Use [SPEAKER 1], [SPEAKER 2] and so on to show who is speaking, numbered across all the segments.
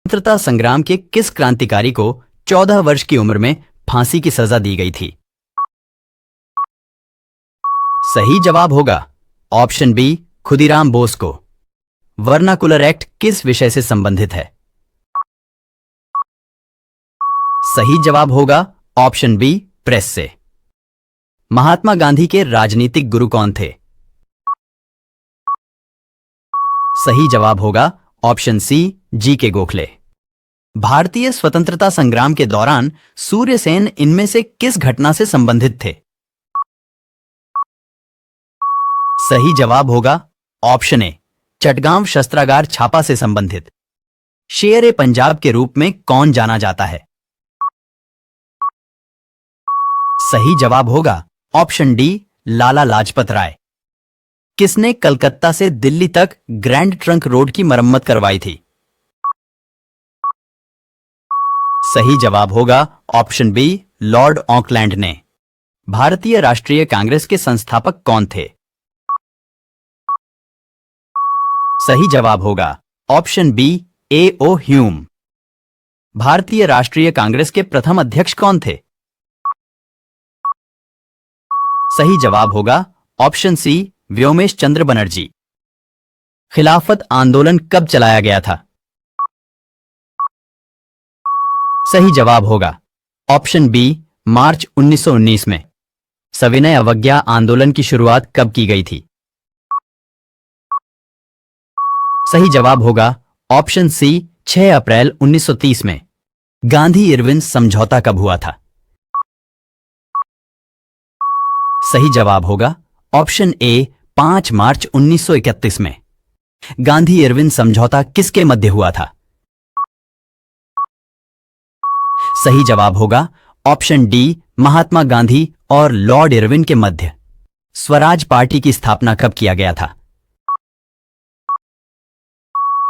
[SPEAKER 1] स्वतंत्रता संग्राम के किस क्रांतिकारी को 14 वर्ष की उम्र में फांसी की सजा दी गई थी? सही जवाब होगा ऑप्शन बी खुदीराम बोस को। वर्नाकुलर एक्ट किस विषय से संबंधित है? सही जवाब होगा ऑप्शन बी प्रेस से। महात्मा गांधी के राजनीतिक गुरु कौन थे? सही जवाब होगा ऑप्शन सी जी के गोखले। भारतीय स्वतंत्रता संग्राम के दौरान सूर्यसेन इनमें से किस घटना से संबंधित थे? सही जवाब होगा ऑप्शन ए चटगांव शस्त्रागार छापा से संबंधित। शेर-ए पंजाब के रूप में कौन जाना जाता है? सही जवाब होगा ऑप्शन डी लाला लाजपत राय। किसने कलकत्ता से दिल्ली तक ग्रैंड ट्रंक रोड की मरम्मत करवाई थी? सही जवाब होगा ऑप्शन बी लॉर्ड ऑकलैंड ने। भारतीय राष्ट्रीय कांग्रेस के संस्थापक कौन थे? सही जवाब होगा ऑप्शन बी ए ओ ह्यूम। भारतीय राष्ट्रीय कांग्रेस के प्रथम अध्यक्ष कौन थे? सही जवाब होगा ऑप्शन सी व्योमेश चंद्र बनर्जी। खिलाफत आंदोलन कब चलाया गया था? सही जवाब होगा ऑप्शन बी मार्च 1919 में। सविनय अवज्ञा आंदोलन की शुरुआत कब की गई थी? सही जवाब होगा ऑप्शन सी 6 अप्रैल 1930 में। गांधी इरविन समझौता कब हुआ था? सही जवाब होगा ऑप्शन ए 5 मार्च 1931 में। गांधी इरविन समझौता किसके मध्य हुआ था? सही जवाब होगा ऑप्शन डी महात्मा गांधी और लॉर्ड इरविन के मध्य। स्वराज पार्टी की स्थापना कब किया गया था?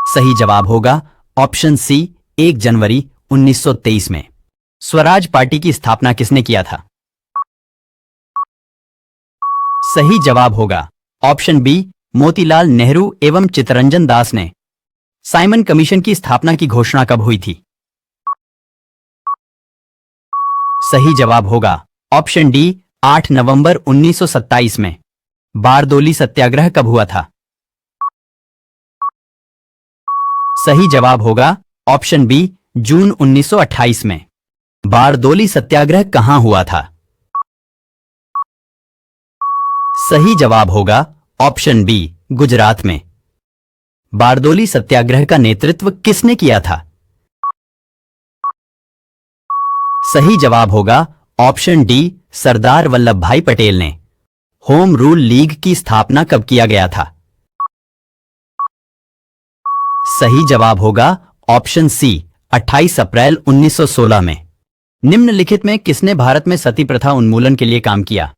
[SPEAKER 1] सही जवाब होगा ऑप्शन सी 1 जनवरी 1923 में। स्वराज पार्टी की स्थापना किसने किया था? सही जवाब होगा ऑप्शन बी मोतीलाल नेहरू एवं चित्तरंजन दास ने। साइमन कमीशन की स्थापना की घोषणा कब हुई थी? सही जवाब होगा ऑप्शन डी 8 नवंबर 1927 में। बारदोली सत्याग्रह कब हुआ था? सही जवाब होगा ऑप्शन बी जून 1928 में। बारदोली सत्याग्रह कहां हुआ था? सही जवाब होगा ऑप्शन बी गुजरात में। बारदोली सत्याग्रह का नेतृत्व किसने किया था? सही जवाब होगा ऑप्शन डी सरदार वल्लभ भाई पटेल ने। होम रूल लीग की स्थापना कब किया गया था? सही जवाब होगा ऑप्शन सी 28 अप्रैल 1916 में। निम्नलिखित में किसने भारत में सती प्रथा उन्मूलन के लिए काम किया?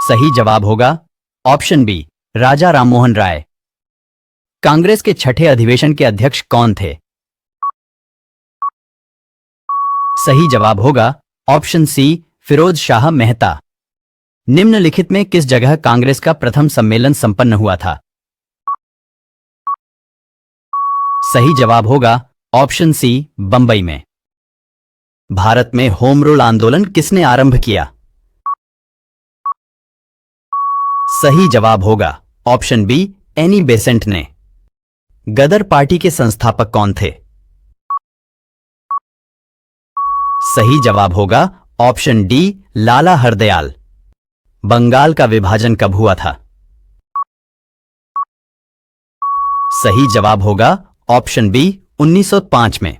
[SPEAKER 1] सही जवाब होगा ऑप्शन बी राजा राममोहन राय। कांग्रेस के छठे अधिवेशन के अध्यक्ष कौन थे? सही जवाब होगा ऑप्शन सी फिरोज शाह मेहता। निम्नलिखित में किस जगह कांग्रेस का प्रथम सम्मेलन संपन्न हुआ था? सही जवाब होगा ऑप्शन सी बंबई में। भारत में होम रूल आंदोलन किसने आरंभ किया? सही जवाब होगा ऑप्शन बी एनी बेसेंट ने। गदर पार्टी के संस्थापक कौन थे? सही जवाब होगा ऑप्शन डी लाला हरदयाल। बंगाल का विभाजन कब हुआ था? सही जवाब होगा ऑप्शन बी 1905 में।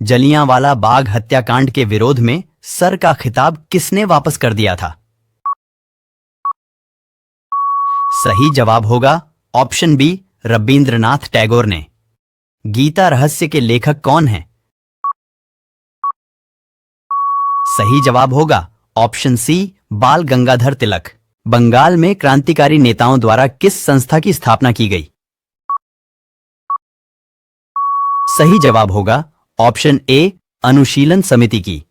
[SPEAKER 1] जलियांवाला बाग हत्याकांड के विरोध में सर का खिताब किसने वापस कर दिया था? सही जवाब होगा ऑप्शन बी रबींद्रनाथ टैगोर ने। गीता रहस्य के लेखक कौन हैं? सही जवाब होगा ऑप्शन सी बाल गंगाधर तिलक। बंगाल में क्रांतिकारी नेताओं द्वारा किस संस्था की स्थापना की गई? सही जवाब होगा ऑप्शन ए अनुशीलन समिति की।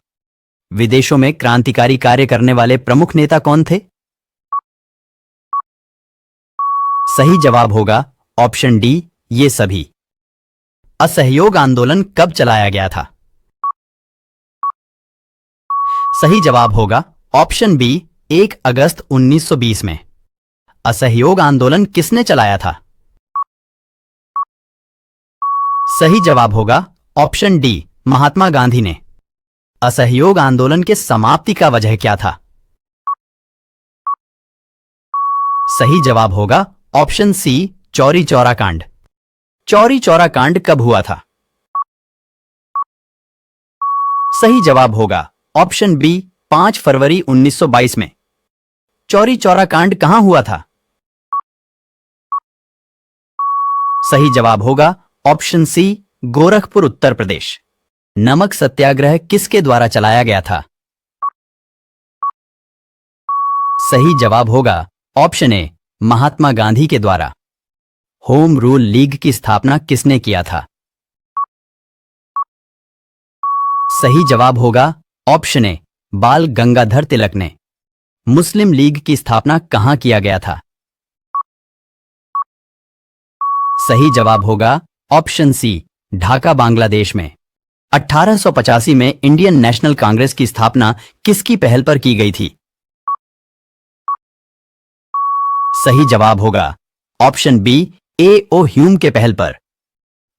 [SPEAKER 1] विदेशों में क्रांतिकारी कार्य करने वाले प्रमुख नेता कौन थे? सही जवाब होगा ऑप्शन डी ये सभी। असहयोग आंदोलन कब चलाया गया था? सही जवाब होगा ऑप्शन बी 1 अगस्त 1920 में। असहयोग आंदोलन किसने चलाया था? सही जवाब होगा ऑप्शन डी महात्मा गांधी ने। असहयोग आंदोलन के समाप्ति का वजह क्या था? सही जवाब होगा ऑप्शन सी चौरी चौरा कांड। चौरी चौरा कांड कब हुआ था? सही जवाब होगा ऑप्शन बी 5 फरवरी 1922 में। चौरी चौरा कांड कहां हुआ था? सही जवाब होगा ऑप्शन सी गोरखपुर उत्तर प्रदेश। नमक सत्याग्रह किसके द्वारा चलाया गया था? सही जवाब होगा ऑप्शन ए महात्मा गांधी के द्वारा। होम रूल लीग की स्थापना किसने किया था? सही जवाब होगा ऑप्शन ए बाल गंगाधर तिलक ने। मुस्लिम लीग की स्थापना कहां किया गया था? सही जवाब होगा ऑप्शन सी ढाका बांग्लादेश में। 1885 में इंडियन नेशनल कांग्रेस की स्थापना किसकी पहल पर की गई थी? सही जवाब होगा ऑप्शन बी ए ओ ह्यूम के पहल पर।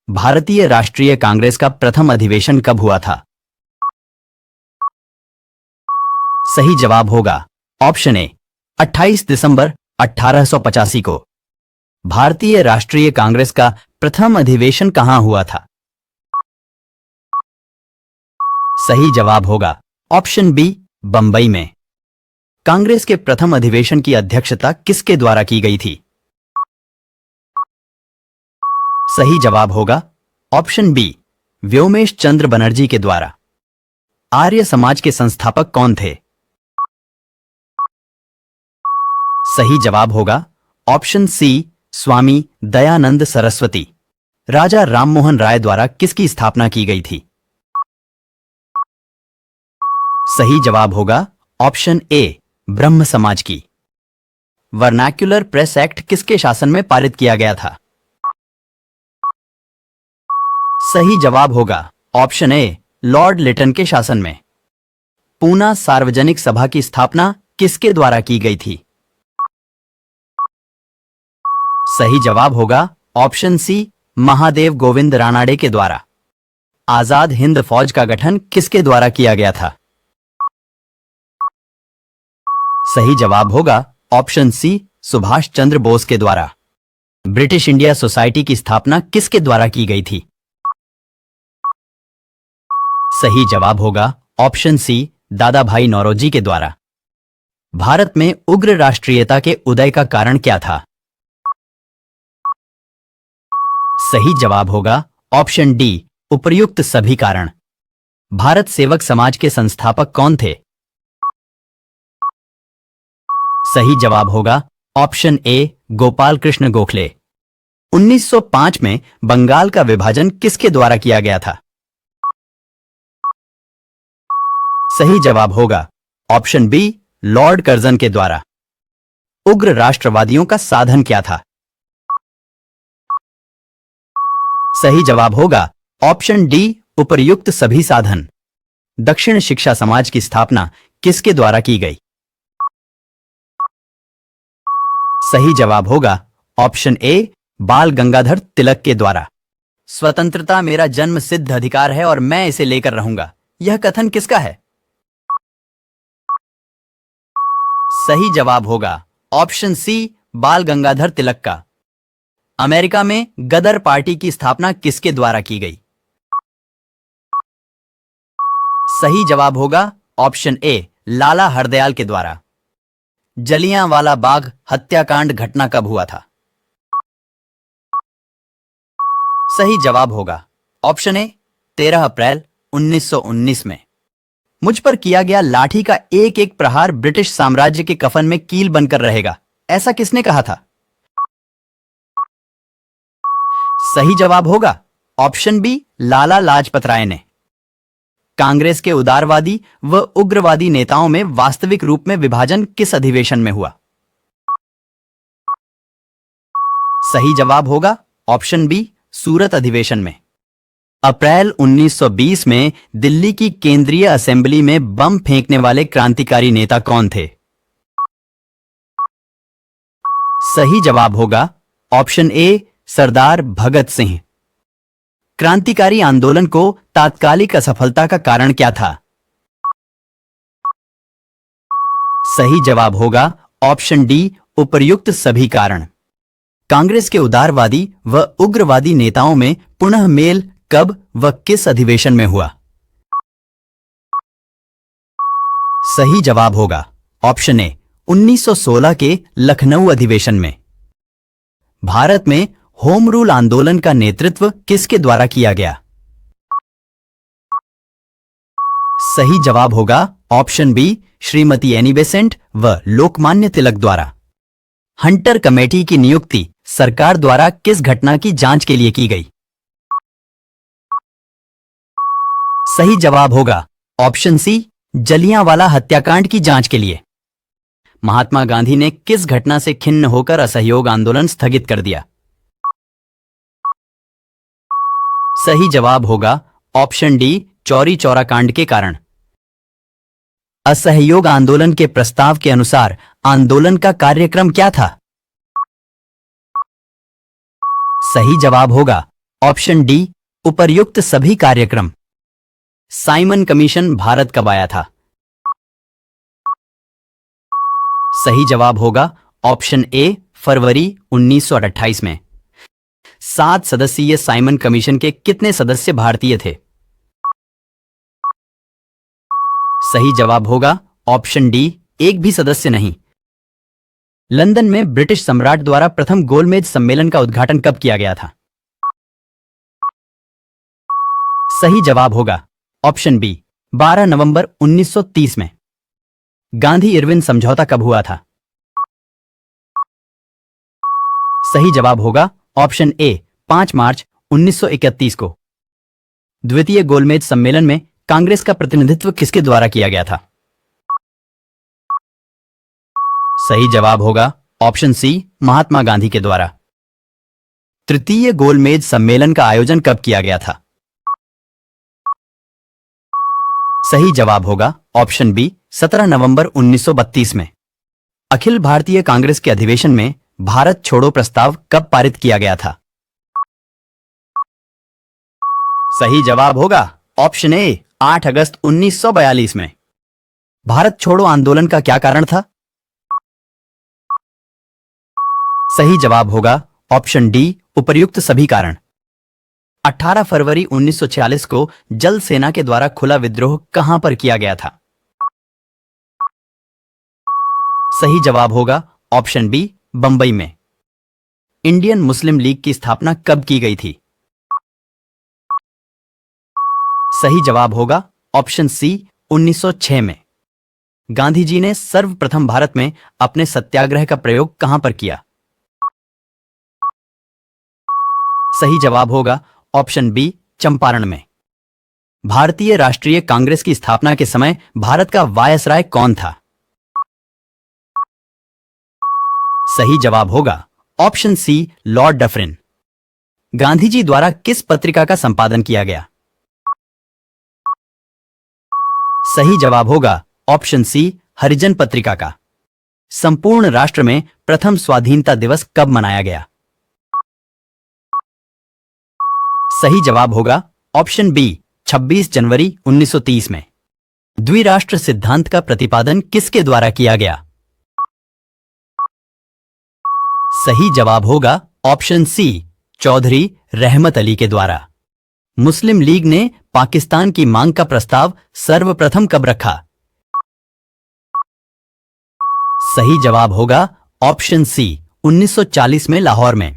[SPEAKER 1] भारतीय राष्ट्रीय कांग्रेस का प्रथम अधिवेशन कब हुआ था? सही जवाब होगा ऑप्शन ए 28 दिसंबर 1885 को। भारतीय राष्ट्रीय कांग्रेस का प्रथम अधिवेशन कहां हुआ था? सही जवाब होगा ऑप्शन बी बंबई में। कांग्रेस के प्रथम अधिवेशन की अध्यक्षता किसके द्वारा की गई थी? सही जवाब होगा ऑप्शन बी व्योमेश चंद्र बनर्जी के द्वारा। आर्य समाज के संस्थापक कौन थे? सही जवाब होगा ऑप्शन सी स्वामी दयानंद सरस्वती। राजा राममोहन राय द्वारा किसकी स्थापना की गई थी? सही जवाब होगा ऑप्शन ए ब्रह्म समाज की। वर्नाक्युलर प्रेस एक्ट किसके शासन में पारित किया गया था? सही जवाब होगा ऑप्शन ए लॉर्ड लिटन के शासन में। पूना सार्वजनिक सभा की स्थापना किसके द्वारा की गई थी? सही जवाब होगा ऑप्शन सी महादेव गोविंद रानाडे के द्वारा। आजाद हिंद फौज का गठन किसके द्वारा किया गया था? सही जवाब होगा ऑप्शन सी सुभाष चंद्र बोस के द्वारा। ब्रिटिश इंडिया सोसाइटी की स्थापना किसके द्वारा की गई थी? सही जवाब होगा ऑप्शन सी दादा भाई नौरोजी के द्वारा। भारत में उग्र राष्ट्रीयता के उदय का कारण क्या था? सही जवाब होगा ऑप्शन डी उपर्युक्त सभी कारण। भारत सेवक समाज के संस्थापक कौन थे? सही जवाब होगा ऑप्शन ए गोपाल कृष्ण गोखले। 1905 में बंगाल का विभाजन किसके द्वारा किया गया था? सही जवाब होगा ऑप्शन बी लॉर्ड कर्जन के द्वारा। उग्र राष्ट्रवादियों का साधन क्या था? सही जवाब होगा ऑप्शन डी उपर्युक्त सभी साधन। दक्षिण शिक्षा समाज की स्थापना किसके द्वारा की गई? सही जवाब होगा ऑप्शन ए बाल गंगाधर तिलक के द्वारा। स्वतंत्रता मेरा जन्म सिद्ध अधिकार है और मैं इसे लेकर रहूंगा, यह कथन किसका है? सही जवाब होगा ऑप्शन सी बाल गंगाधर तिलक का। अमेरिका में गदर पार्टी की स्थापना किसके द्वारा की गई? सही जवाब होगा ऑप्शन ए लाला हरदयाल के द्वारा। जलियांवाला बाग हत्याकांड घटना कब हुआ था? सही जवाब होगा ऑप्शन ए 13 अप्रैल 1919 में। मुझ पर किया गया लाठी का एक एक प्रहार ब्रिटिश साम्राज्य के कफन में कील बनकर रहेगा, ऐसा किसने कहा था? सही जवाब होगा ऑप्शन बी लाला लाजपत राय ने। कांग्रेस के उदारवादी व उग्रवादी नेताओं में वास्तविक रूप में विभाजन किस अधिवेशन में हुआ? सही जवाब होगा ऑप्शन बी सूरत अधिवेशन में। अप्रैल 1920 में दिल्ली की केंद्रीय असेंबली में बम फेंकने वाले क्रांतिकारी नेता कौन थे? सही जवाब होगा ऑप्शन ए सरदार भगत सिंह। क्रांतिकारी आंदोलन को तात्कालिक असफलता का कारण क्या था? सही जवाब होगा ऑप्शन डी उपर्युक्त सभी कारण। कांग्रेस के उदारवादी व उग्रवादी नेताओं में पुनः मेल कब व किस अधिवेशन में हुआ? सही जवाब होगा ऑप्शन ए 1916 के लखनऊ अधिवेशन में। भारत में होम रूल आंदोलन का नेतृत्व किसके द्वारा किया गया? सही जवाब होगा option B Shrimati Annie Besant व लोकमान्य तिलक द्वारा। हंटर कमेटी की नियुक्ति सरकार द्वारा किस घटना की जांच के लिए की गई? सही जवाब होगा ऑप्शन सी जलियांवाला हत्याकांड की जांच के लिए। महात्मा गांधी ने किस घटना से खिन्न होकर असहयोग आंदोलन स्थगित कर दिया? सही जवाब होगा ऑप्शन डी चौरी चौरा कांड के कारण। असहयोग आंदोलन के प्रस्ताव के अनुसार आंदोलन का कार्यक्रम क्या था? सही जवाब होगा ऑप्शन डी उपर्युक्त सभी कार्यक्रम। साइमन कमीशन भारत कब आया था? सही जवाब होगा ऑप्शन ए फरवरी 1928 में। 7 सदस्यीय साइमन कमीशन के कितने सदस्य भारतीय थे? सही जवाब होगा ऑप्शन डी एक भी सदस्य नहीं। लंदन में ब्रिटिश सम्राट द्वारा प्रथम गोलमेज सम्मेलन का उद्घाटन कब किया गया था? सही जवाब होगा ऑप्शन बी 12 नवंबर 1930 में। गांधी इरविन समझौता कब हुआ था? सही जवाब होगा ऑप्शन ए 5 मार्च 1931 को। द्वितीय गोलमेज सम्मेलन में कांग्रेस का प्रतिनिधित्व किसके द्वारा किया गया था? सही जवाब होगा ऑप्शन सी महात्मा गांधी के द्वारा। तृतीय गोलमेज सम्मेलन का आयोजन कब किया गया था? सही जवाब होगा ऑप्शन बी 17 नवंबर 1932 में। अखिल भारतीय कांग्रेस के अधिवेशन में भारत छोड़ो प्रस्ताव कब पारित किया गया था? सही जवाब होगा ऑप्शन ए 8 अगस्त 1942 में। भारत छोड़ो आंदोलन का क्या कारण था? सही जवाब होगा ऑप्शन डी उपर्युक्त सभी कारण। 18 फरवरी 1946 को जल सेना के द्वारा खुला विद्रोह कहां पर किया गया था? सही जवाब होगा ऑप्शन बी बंबई में। इंडियन मुस्लिम लीग की स्थापना कब की गई थी? सही जवाब होगा ऑप्शन सी 1906 में। गांधी जी ने सर्वप्रथम भारत में अपने सत्याग्रह का प्रयोग कहां पर किया? सही जवाब होगा ऑप्शन बी चंपारण में। भारतीय राष्ट्रीय कांग्रेस की स्थापना के समय भारत का वायसराय कौन था? सही जवाब होगा option C Lord Dufferin. Gandhi ji द्वारा किस पत्रिका का संपादन किया गया? सही जवाब होगा ऑप्शन सी हरिजन पत्रिका का। संपूर्ण राष्ट्र में प्रथम स्वाधीनता दिवस कब मनाया गया? सही जवाब होगा ऑप्शन बी 26 जनवरी 1930 में। द्विराष्ट्र सिद्धांत का प्रतिपादन किसके द्वारा किया गया? सही जवाब होगा ऑप्शन सी चौधरी रहमत अली के द्वारा। मुस्लिम लीग ने पाकिस्तान की मांग का प्रस्ताव सर्वप्रथम कब रखा? सही जवाब होगा ऑप्शन सी 1940 में लाहौर में।